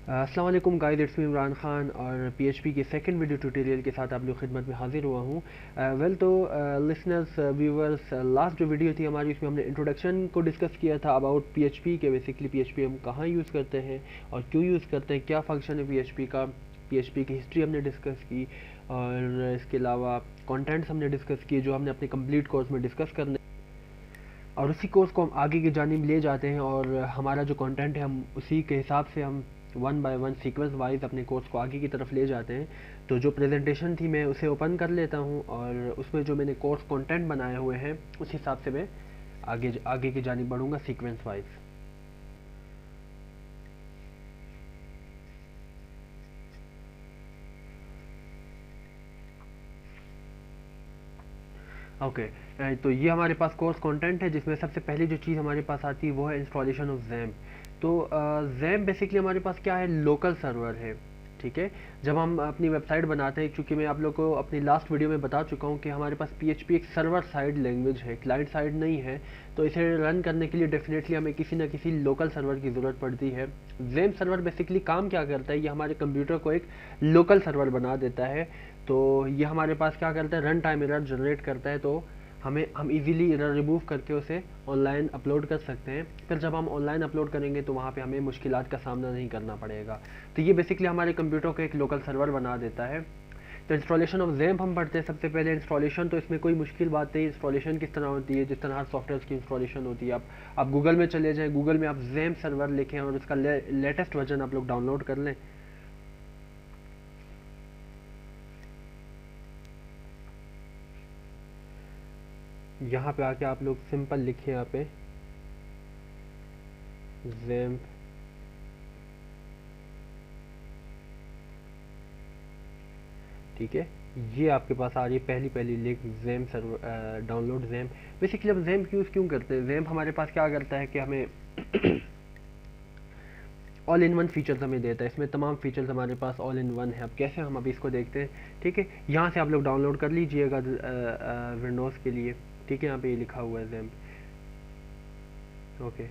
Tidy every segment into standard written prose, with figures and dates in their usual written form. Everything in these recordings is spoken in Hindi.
अस्सलाम वालेकुम guys, it's me Imran Khan और पीएचपी के सेकंड वीडियो ट्यूटोरियल के साथ आप लोग खिदमत में हाजिर हुआ हूँ। लिसनर्स व्यूवर्स, लास्ट जो वीडियो थी हमारी उसमें हमने इंट्रोडक्शन को डिस्कस किया था अबाउट पीएचपी के। बेसिकली पीएचपी हम कहाँ यूज़ करते हैं और क्यों यूज़ करते हैं, क्या फ़ंक्शन है पीएचपी का, पीएचपी की हिस्ट्री हमने डिस्कस की और इसके अलावा कंटेंट्स हमने डिस्कस किए जो हमने अपने कंप्लीट कोर्स में डिस्कस करने, और उसी कोर्स को हम आगे की जानिब ले जाते हैं और हमारा जो कंटेंट है हम उसी के हिसाब से हम one by one sequence wise अपने कोर्स को आगे की तरफ ले जाते हैं। तो जो प्रेजेंटेशन थी मैं उसे ओपन कर लेता हूँ और उसमें जो मैंने कोर्स कंटेंट बनाए हुए हैं उस हिसाब से मैं आगे आगे की जानिब बढ़ूँगा सीक्वेंस वाइज। ओके, तो ये हमारे पास कोर्स कंटेंट है जिसमें सबसे पहली जो चीज़ हमारे पास आती है वो है इंस्टॉलेशन ऑफ जैम्प। तो जैम्प बेसिकली हमारे पास क्या है, लोकल सर्वर है। ठीक है, जब हम अपनी वेबसाइट बनाते हैं, क्योंकि मैं आप लोग को अपनी लास्ट वीडियो में बता चुका हूँ कि हमारे पास पीएचपी एक सर्वर साइड लैंग्वेज है, क्लाइंट साइड नहीं है। तो इसे रन करने के लिए डेफिनेटली हमें किसी ना किसी लोकल सर्वर की ज़रूरत पड़ती है। जैम्प सर्वर बेसिकली काम क्या करता है, ये हमारे कंप्यूटर को एक लोकल सर्वर बना देता है। तो ये हमारे पास क्या करता है, रन टाइम एरर जनरेट करता है। तो हम इजीली एरर रिमूव करके उसे ऑनलाइन अपलोड कर सकते हैं। फिर जब हम ऑनलाइन अपलोड करेंगे तो वहाँ पे हमें मुश्किलात का सामना नहीं करना पड़ेगा। तो ये बेसिकली हमारे कंप्यूटर को एक लोकल सर्वर बना देता है। तो इंस्टॉलेशन ऑफ जैम्प हम पढ़ते हैं। सबसे पहले इंस्टॉलेशन, तो इसमें कोई मुश्किल बात नहीं। इंस्टॉलेशन किस तरह होती है, जिस तरह हर सॉफ्टवेयर की इंस्टॉलेशन होती है। आप गूगल में चले जाएँ, गूगल में आप जैम्प सर्वर लिखें और उसका लेटेस्ट वर्जन आप लोग डाउनलोड कर लें। यहाँ पे आके आप लोग सिंपल लिखिए यहाँ पे जैम्प। ठीक है, ये आपके पास आ रही है पहली पहली link, XAMPP server download XAMPP. Basically हम जैम्प यूज़ क्यों करते हैं, जैम्प हमारे पास क्या करता है कि हमें ऑल इन वन फीचर्स हमें देता है। इसमें तमाम फीचर्स हमारे पास ऑल इन वन है। अब कैसे, हम अभी इसको देखते हैं। ठीक है, यहाँ से आप लोग डाउनलोड कर लीजिएगा विंडोज़ के लिए। ठीक है, यहाँ पे ये लिखा हुआ है जैम्प। ओके,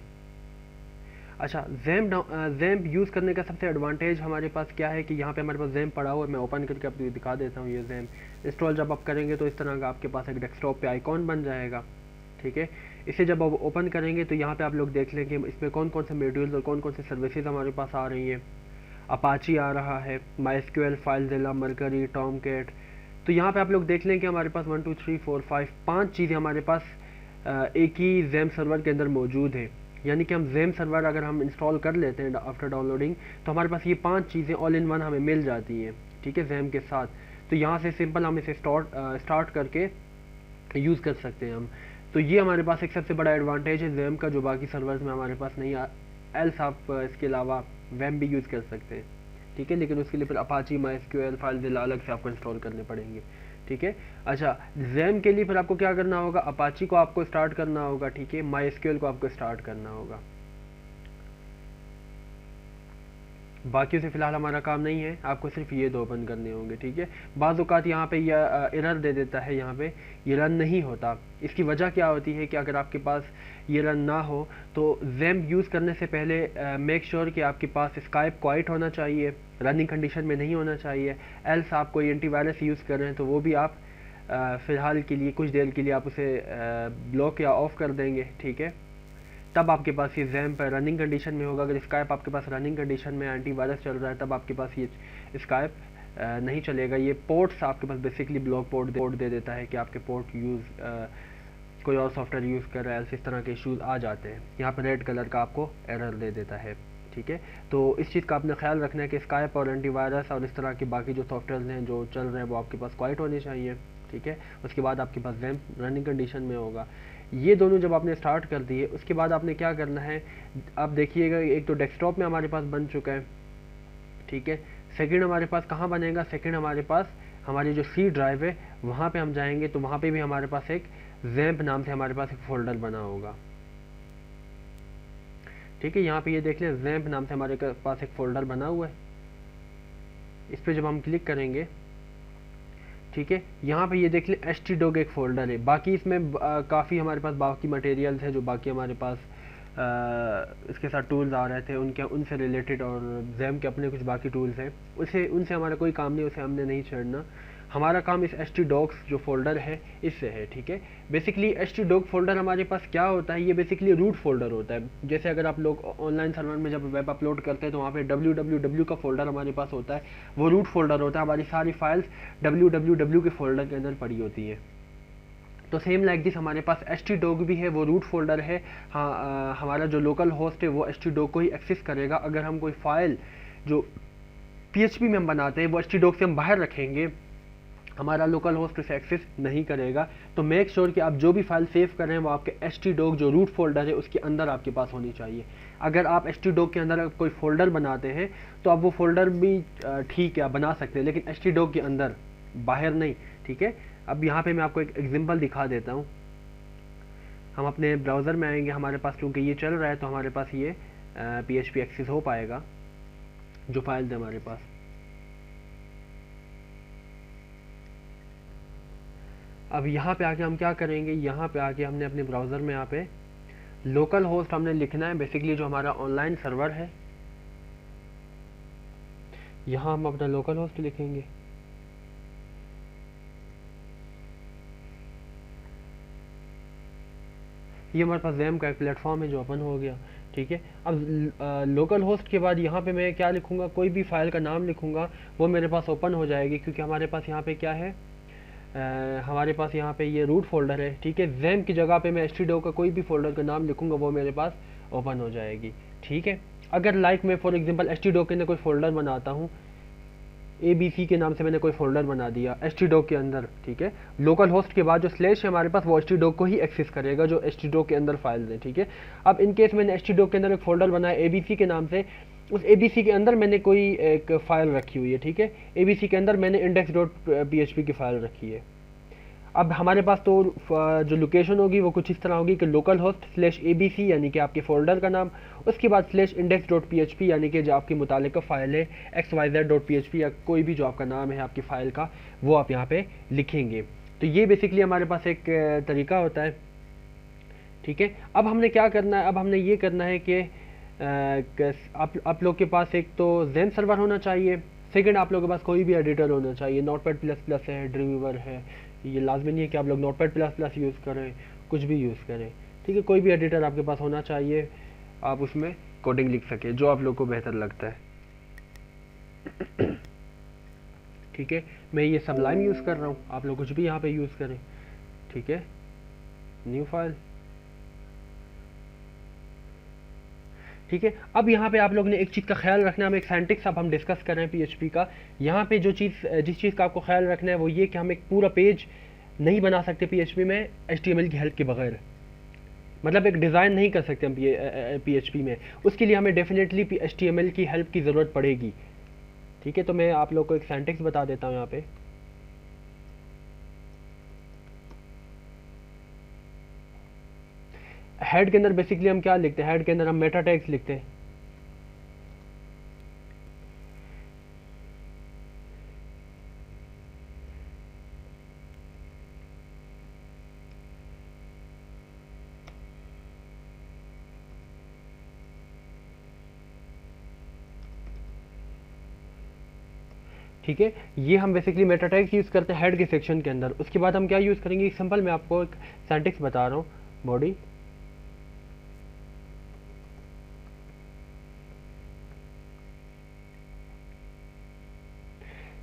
अच्छा, जैम्प यूज़ करने का सबसे एडवांटेज हमारे पास क्या है कि यहाँ पे हमारे पास जैम्प पड़ा हुआ है। मैं ओपन करके आपको दिखा देता हूँ। ये जैम्प इंस्टॉल जब आप करेंगे तो इस तरह का आपके पास एक डेस्कटॉप पे आइकॉन बन जाएगा। ठीक है, इसे जब आप ओपन करेंगे तो यहाँ पे आप लोग देख लें कि इसमें कौन कौन से मॉड्यूल्स और कौन कौन से सर्विसेज हमारे पास आ रही हैं। अपाची आ रहा है, माइस्क्यूएल, फाइलज़िला, मरकरी, टॉमकैट। तो यहाँ पे आप लोग देख लें कि हमारे पास 1 2 3 4 5 5 चीज़ें हमारे पास एक ही जैम्प सर्वर के अंदर मौजूद है। यानी कि हम जैम्प सर्वर अगर हम इंस्टॉल कर लेते हैं आफ्टर डाउनलोडिंग तो हमारे पास ये 5 चीज़ें ऑल इन वन हमें मिल जाती हैं। ठीक है, जैम्प के साथ। तो यहाँ से सिंपल हम इसे स्टार्ट करके यूज़ कर सकते हैं हम। तो ये हमारे पास एक सबसे बड़ा एडवांटेज है जैम्प का, जो बाकी सर्वर्स में हमारे पास नहीं। एल्स आप इसके अलावा वैम भी यूज़ कर सकते हैं। ठीक है, लेकिन उसके लिए फिर अपाची, माइस्क्यूएल, फाइलज़िला अलग से आपको इंस्टॉल करने पड़ेंगे। ठीक है, अच्छा, जैम्प के लिए फिर आपको क्या करना होगा, अपाची को आपको स्टार्ट करना होगा। ठीक है, माइस्क्यूएल को आपको स्टार्ट करना होगा। बाकियों से फ़िलहाल हमारा काम नहीं है, आपको सिर्फ ये दो ओपन करने होंगे। ठीक है, बाज़ औक़ात यहाँ पे यह एरर दे देता है, यहाँ पे ये रन नहीं होता। इसकी वजह क्या होती है कि अगर आपके पास ये रन ना हो तो जैम्प यूज़ करने से पहले मेक श्योर कि आपके पास स्काइप क्वाइट होना चाहिए, रनिंग कंडीशन में नहीं होना चाहिए। एल्स आप कोई एंटीवायरस यूज़ कर रहे हैं तो वो भी आप फ़िलहाल के लिए, कुछ देर के लिए आप उसे ब्लॉक या ऑफ़ कर देंगे। ठीक है, तब आपके पास ये जैम्प रनिंग कंडीशन में होगा। अगर स्काइप आपके पास रनिंग कंडीशन में एंटीवायरस चल रहा है तब आपके पास ये स्काइप नहीं चलेगा। ये पोर्ट्स आपके पास बेसिकली ब्लॉक पोर्ट दे देता है कि आपके पोर्ट कोई और सॉफ्टवेयर यूज़ कर रहा है, इस तरह के इशूज़ आ जाते हैं। यहाँ पर रेड कलर का आपको एरर दे देता है। ठीक है, तो इस चीज़ का आपने ख्याल रखना है कि स्काइप और एंटीवायरस और इस तरह के बाकी जो सॉफ्टवेयर हैं जो चल रहे हैं वो आपके पास क्वाइट होने चाहिए। ठीक है, उसके बाद आपके पास जैम्प रनिंग कंडीशन में होगा। ये दोनों जब आपने स्टार्ट कर दिए उसके बाद आपने क्या करना है, आप देखिएगा एक तो डेस्कटॉप में हमारे पास बन चुका है। ठीक है, सेकंड हमारे पास कहाँ बनेगा, सेकंड हमारे पास हमारी जो सी ड्राइव है वहाँ पे हम जाएंगे तो वहाँ पे भी हमारे पास एक जैम्प नाम से हमारे पास एक फ़ोल्डर बना होगा। ठीक है, यहाँ पे ये देख लें, जैम्प नाम से हमारे पास एक फ़ोल्डर बना हुआ है। इस पर जब हम क्लिक करेंगे, ठीक है, यहाँ पे ये देख लें htdog एक फ़ोल्डर है। बाकी इसमें काफ़ी हमारे पास बाकी मटेरियल्स है जो बाकी हमारे पास इसके साथ टूल्स आ रहे थे उनसे रिलेटेड, और जैम के अपने कुछ बाकी टूल्स हैं, उनसे हमारा कोई काम नहीं, उसे हमने नहीं छेड़ना। हमारा काम इस htdocs जो फोल्डर है इससे है, ठीक है। बेसिकली htdoc फोल्डर हमारे पास क्या होता है, ये बेसिकली रूट फोल्डर होता है। जैसे अगर आप लोग ऑनलाइन सर्वर में जब वेब अपलोड करते हैं तो वहाँ पे www का फोल्डर हमारे पास होता है, वो रूट फोल्डर होता है। हमारी सारी फाइल्स www के फोल्डर के अंदर पड़ी होती हैं। तो सेम लाइक दिस हमारे पास htdoc भी है, वो रूट फोल्डर है। हाँ, हमारा जो लोकल होस्ट है वो htdoc को ही एक्सेस करेगा। अगर हम कोई फाइल जो PHP में हम बनाते हैं वो htdoc से हम बाहर रखेंगे, हमारा लोकल होस्ट उसे एक्सेस नहीं करेगा। तो मेक श्योर कि आप जो भी फाइल सेव कर रहे हैं वो आपके htdoc जो रूट फोल्डर है उसके अंदर आपके पास होनी चाहिए। अगर आप htdoc के अंदर कोई फोल्डर बनाते हैं तो आप वो फोल्डर भी ठीक है आप बना सकते हैं, लेकिन htdoc के अंदर, बाहर नहीं, ठीक है। अब यहाँ पे मैं आपको एक एग्जांपल दिखा देता हूँ। हम अपने ब्राउज़र में आएंगे, हमारे पास क्योंकि ये चल रहा है तो हमारे पास ये PHP एक्सेस हो पाएगा जो फाइल है हमारे पास। अब यहाँ पे आके हम क्या करेंगे, यहाँ पे आके हमने अपने ब्राउज़र में यहाँ पे लोकल होस्ट हमने लिखना है, बेसिकली जो हमारा ऑनलाइन सर्वर है। यहाँ हम अपना लोकल होस्ट लिखेंगे। ये हमारे पास जैम का एक प्लेटफॉर्म है जो ओपन हो गया, ठीक है। अब लोकल होस्ट के बाद यहाँ पे मैं क्या लिखूँगा, कोई भी फाइल का नाम लिखूँगा, वो मेरे पास ओपन हो जाएगी, क्योंकि हमारे पास यहाँ पे क्या है, हमारे पास यहाँ पे ये रूट फोल्डर है, ठीक है। जैम की जगह पे मैं htdoc का कोई भी फोल्डर का नाम लिखूँगा वो मेरे पास ओपन हो जाएगी, ठीक है। अगर लाइक मैं फॉर एग्जांपल htdoc के अंदर कोई फोल्डर बनाता हूँ, ABC के नाम से मैंने कोई फोल्डर बना दिया htdoc के अंदर, ठीक है। लोकल होस्ट के बाद जो स्लैश है हमारे पास वो htdoc को ही एक्सेस करेगा जो htdoc के अंदर फाइल है, ठीक है। अब इन केस मैंने htdoc के अंदर एक फोल्डर बनाया ABC के नाम से, उस ABC के अंदर मैंने कोई एक फाइल रखी हुई है, ठीक है। ABC के अंदर मैंने index.php की फाइल रखी है। अब हमारे पास तो जो लोकेशन होगी वो कुछ इस तरह होगी कि लोकल होस्ट /abc यानी कि आपके फोल्डर का नाम, उसके बाद /index.php यानी कि जो आपकी मुतालिका फ़ाइल है xyz.php या कोई भी जो आपका नाम है आपकी फ़ाइल का, वो आप यहाँ पे लिखेंगे। तो ये बेसिकली हमारे पास एक तरीका होता है, ठीक है। अब हमने क्या करना है, अब हमने ये करना है कि आप लोग के पास एक तो ज़ेन सर्वर होना चाहिए, सेकंड आप लोगों के पास कोई भी एडिटर होना चाहिए। नोटपैड++ है, ड्रीमवीवर है, ये लाजमी नहीं है कि आप लोग नोटपैड++ यूज़ करें, कुछ भी यूज़ करें, ठीक है। कोई भी एडिटर आपके पास होना चाहिए, आप उसमें कोडिंग लिख सके जो आप लोग को बेहतर लगता है, ठीक है। मैं ये सबलाइम यूज़ कर रहा हूँ, आप लोग कुछ भी यहाँ पे यूज़ करें, ठीक है। न्यू फाइल, ठीक है। अब यहाँ पे आप लोग ने एक चीज़ का ख्याल रखना है, हम एक सिंटैक्स अब हम डिस्कस कर रहे हैं PHP का। यहाँ पे जिस चीज़ का आपको ख्याल रखना है वो ये कि हम एक पूरा पेज नहीं बना सकते PHP में HTML की हेल्प के बगैर, मतलब एक डिज़ाइन नहीं कर सकते हम PHP में, उसके लिए हमें डेफिनेटली HTML की हेल्प की ज़रूरत पड़ेगी, ठीक है। तो मैं आप लोग को एक सिंटैक्स बता देता हूँ यहाँ पे। हेड के अंदर बेसिकली हम क्या लिखते हैं, हेड के अंदर हम मेटा टैग्स लिखते हैं, ठीक है। ये हम बेसिकली मेटा टैग्स यूज़ करते हैं हेड के सेक्शन के अंदर। उसके बाद हम क्या यूज़ करेंगे, सिंपल मैं आपको एक सिंटैक्स बता रहा हूँ, बॉडी,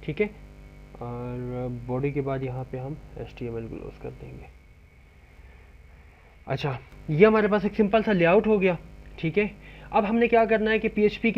ठीक है, और बॉडी के बाद यहाँ पे हम HTML क्लोज कर देंगे। अच्छा, ये हमारे पास एक सिंपल सा लेआउट हो गया, ठीक है। अब हमने क्या करना है कि PHP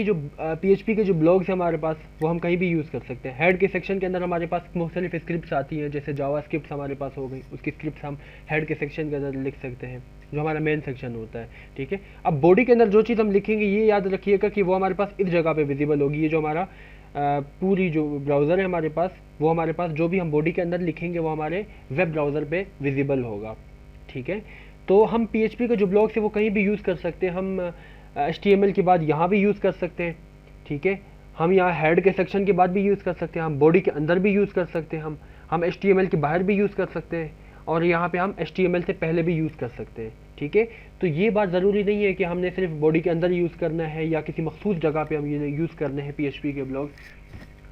के जो ब्लॉग्स हैं हमारे पास वो हम कहीं भी यूज़ कर सकते हैं। हेड के सेक्शन के अंदर हमारे पास मुख्तलिफ स्क्रिप्ट्स आती हैं, जैसे जावा स्क्रिप्ट हमारे पास हो गई, उसकी स्क्रिप्ट हम हेड के सेक्शन के अंदर लिख सकते हैं जो हमारा मेन सेक्शन होता है, ठीक है। अब बॉडी के अंदर जो चीज़ हम लिखेंगे ये याद रखिएगा कि वो हमारे पास इस जगह पे विजिबल होगी। ये जो हमारा पूरी जो ब्राउज़र है हमारे पास, वो हमारे पास जो भी हम बॉडी के अंदर लिखेंगे वो हमारे वेब ब्राउज़र पे विजिबल होगा, ठीक है। तो हम PHP के जो ब्लॉग्स है वो कहीं भी यूज़ कर सकते हैं, हम HTML के बाद यहाँ भी यूज़ कर सकते हैं, ठीक है। हम यहाँ हेड के सेक्शन के बाद भी यूज़ कर सकते हैं, हम बॉडी के अंदर भी यूज़ कर सकते हैं, हम HTML के बाहर भी यूज़ कर सकते हैं, और यहाँ पे हम HTML से पहले भी यूज़ कर सकते हैं, ठीक है। तो ये बात ज़रूरी नहीं है कि हमने सिर्फ बॉडी के अंदर यूज़ करना है या किसी मखसूस जगह पे हम ये यूज़ करने हैं PHP के ब्लॉग्स।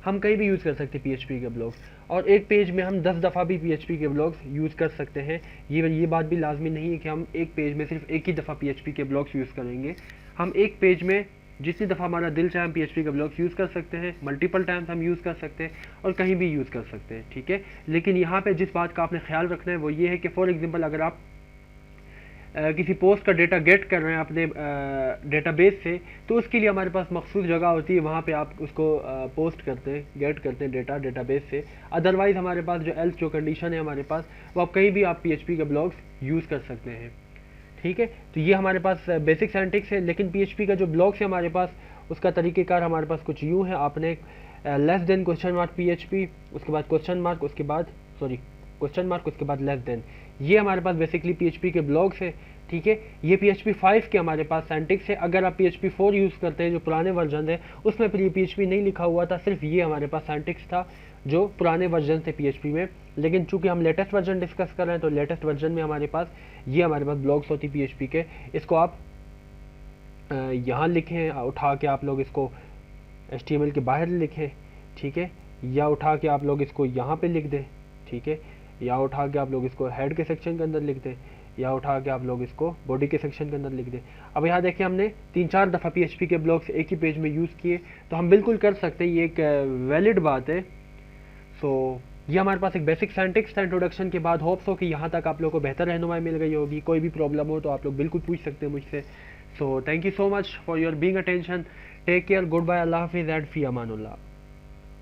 हम कहीं भी यूज़ कर सकते हैं PHP के ब्लॉग्स, और एक पेज में हम 10 दफ़ा भी PHP के ब्लॉग्स यूज़ कर सकते हैं। ये बात भी लाजमी नहीं है कि हम एक पेज में सिर्फ एक ही दफ़ा PHP के ब्लॉग्स यूज़ करेंगे। हम एक पेज में जितनी दफ़ा हमारा दिल चाहे हम PHP के ब्लॉग्स यूज़ कर सकते हैं, मल्टीपल टाइम्स हम यूज़ कर सकते हैं और कहीं भी यूज़ कर सकते हैं, ठीक है। लेकिन यहाँ पे जिस बात का आपने ख्याल रखना है वो ये है कि फॉर एग्जांपल अगर आप किसी पोस्ट का डेटा गेट कर रहे हैं अपने डेटाबेस से, तो उसके लिए हमारे पास मखसूस जगह होती है, वहाँ पे आप उसको पोस्ट करते हैं, गेट करते हैं डेटाबेस से। अदरवाइज़ हमारे पास जो एल्स जो कंडीशन है हमारे पास, वो आप कहीं भी आप PHP के ब्लॉग्स यूज़ कर सकते हैं, ठीक है। तो ये हमारे पास बेसिक सिंटैक्स है। लेकिन PHP का जो ब्लॉग्स है हमारे पास, उसका तरीक़ेकार हमारे पास कुछ यूँ है। आपने less than question mark PHP, उसके बाद क्वेश्चन मार्क, उसके बाद क्वेश्चन मार्क, उसके बाद लेस देन, ये हमारे पास बेसिकली PHP के ब्लॉग्स है, ठीक है। ये PHP 5 के हमारे पास सिंटैक्स है। अगर आप PHP 4 यूज़ करते हैं जो पुराने वर्जन है, उसमें फिर ये PHP नहीं लिखा हुआ था, सिर्फ ये हमारे पास सिंटैक्स था जो पुराने वर्जन से PHP में। लेकिन चूंकि हम लेटेस्ट वर्जन डिस्कस कर रहे हैं, तो लेटेस्ट वर्जन में हमारे पास ब्लॉग्स होती PHP के। इसको आप यहाँ लिखें, उठा के आप लोग इसको HTML के बाहर लिखें, ठीक है, या उठा के आप लोग इसको यहाँ पे लिख दें, ठीक है, या उठा के आप लोग इसको हेड के सेक्शन के अंदर लिख दें, या उठा के आप लोग इसको बॉडी के सेक्शन के अंदर लिख दें। अब यहाँ देखिए हमने 3-4 दफ़ा PHP के ब्लॉग्स एक ही पेज में यूज़ किए, तो हम बिल्कुल कर सकते हैं, ये एक वैलिड बात है। सो ये हमारे पास एक बेसिक सिंटैक्स था इंट्रोडक्शन के बाद। होप्स हो कि यहाँ तक आप लोगों को बेहतर रहनुमाई मिल गई होगी। कोई भी प्रॉब्लम हो तो आप लोग बिल्कुल पूछ सकते हैं मुझसे। So thank you so much for your being attention. Take care, good bye, अल्लाह हाफिज़ एंड फी अमानुल्लाह।